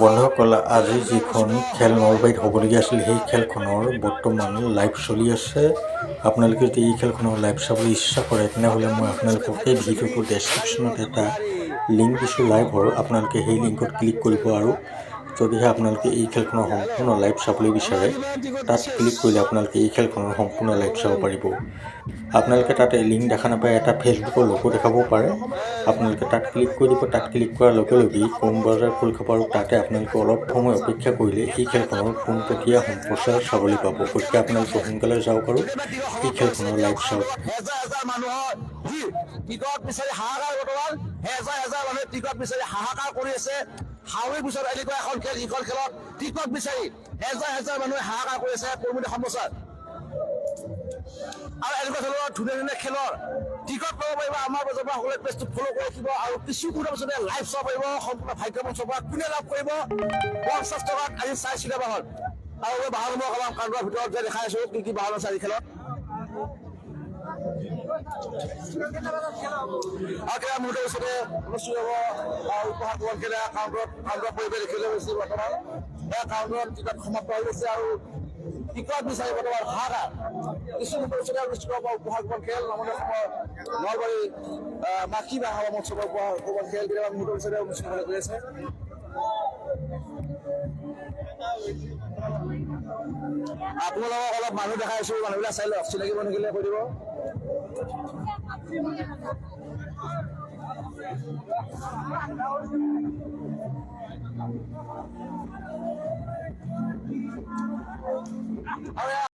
বন্ধুসকল, আজি যিখন খেল নলবাৰীত হ'বলগীয়া আছিল সেই খেলখনৰ বৰ্তমান লাইভ চলি আছে। আপোনালোকে যদি এই খেলখনৰ লাইভ চাবলৈ ইচ্ছা কৰে তেনেহ'লে মই আপোনালোকক এই ভিডিঅ'টোৰ ডেছক্ৰিপশ্যনত এটা লিংক দিছোঁ লাইভৰ। আপোনালোকে সেই লিংকত ক্লিক কৰিব আৰু যদিহে আপোনালোকে এই খেলখনৰ সম্পূৰ্ণ লাইভ চাবলৈ বিচাৰে তাত ক্লিক কৰিলে আপোনালোকে এই খেলখনৰ সম্পূৰ্ণ লাইভ চাব পাৰিব। আপোনালোকে তাতে লিংক দেখা নাপায়, এটা ফেচবুকৰ লোগো দেখাব পাৰে। আপোনালোকে তাত ক্লিক কৰি দিব। তাত ক্লিক কৰাৰ লগে লগেই কোন বজাৰ খোল খাব আৰু তাতে আপোনালোকে অলপ সময় অপেক্ষা কৰিলে এই খেলখনৰ পোনপটীয়া সম্প্ৰচাৰ চাবলৈ পাব। গতিকে আপোনালোকে সোনকালে যাওক আৰু এই খেলখনৰ লাইভ চাওক। টিকট বিচাৰি হাহাকাৰ বৰ্তমান হেজাৰ মানুহে টিকট বিচাৰি হাহাকাৰ কৰি আছে। হাউলিৰ পিছত এনেকুৱা এখন খেল, ইখন খেলত টিকট বিচাৰি হেজাৰ মানুহে হাহাকাৰ কৰি আছে কৰ্মী সম্প্ৰচাৰ। আৰু এনেকুৱা ধৰণৰ ধুনীয়া ধুনীয়া খেলৰ টিকট পাব পাৰিব। আমাৰ বজাৰ পৰা সকলোৱে পেজটো ফ'ল' কৰি ৰাখিব আৰু কিছু মুহূৰ্তৰ পিছতে লাইভ চাব পাৰিব। সম্পূৰ্ণ ভাগ্য মঞ্চৰ পৰা কোনে লাভ কৰিব 50 টকাত আজি চাই চিটা বাহন আৰু বাহনসমূহ আমাৰ কাণ্ডৰ ভিতৰত যে দেখাই আছো কি বাহন আছে আজি খেলত। মুহূৰ্তৰ পিছতে অনুষ্ঠিত হ'ব উপহাৰ গ্ৰহণ খেলা কাউণ্টাৰ পৰিৱেশ দেখিবলৈ গৈছে। বৰ্তমান এই কাউণ্টাৰত টিকট সমাপ্ত হৈ গৈছে আৰু টিকট বিচাৰি বৰ্তমান হাহাকাৰ। কিছু মুহূৰ্তৰ পিছতে অনুষ্ঠিত হ'ব উপহাৰ গ্ৰহণ খেল। নামনি অসমৰ নলবাৰী মাখি বা হাৱা মহোৎসৱৰ উপহাৰ গ্ৰহণ খেল কেতিয়াবা মুহূৰ্তৰ পিছতে অনুষ্ঠিত হৈ গৈ আছে। আপোনালোকক অলপ মানুহ দেখাইছো, মানুহবিলাক চাই লওক, চিনাকি মানুহ থাকিলে কৈ দিব।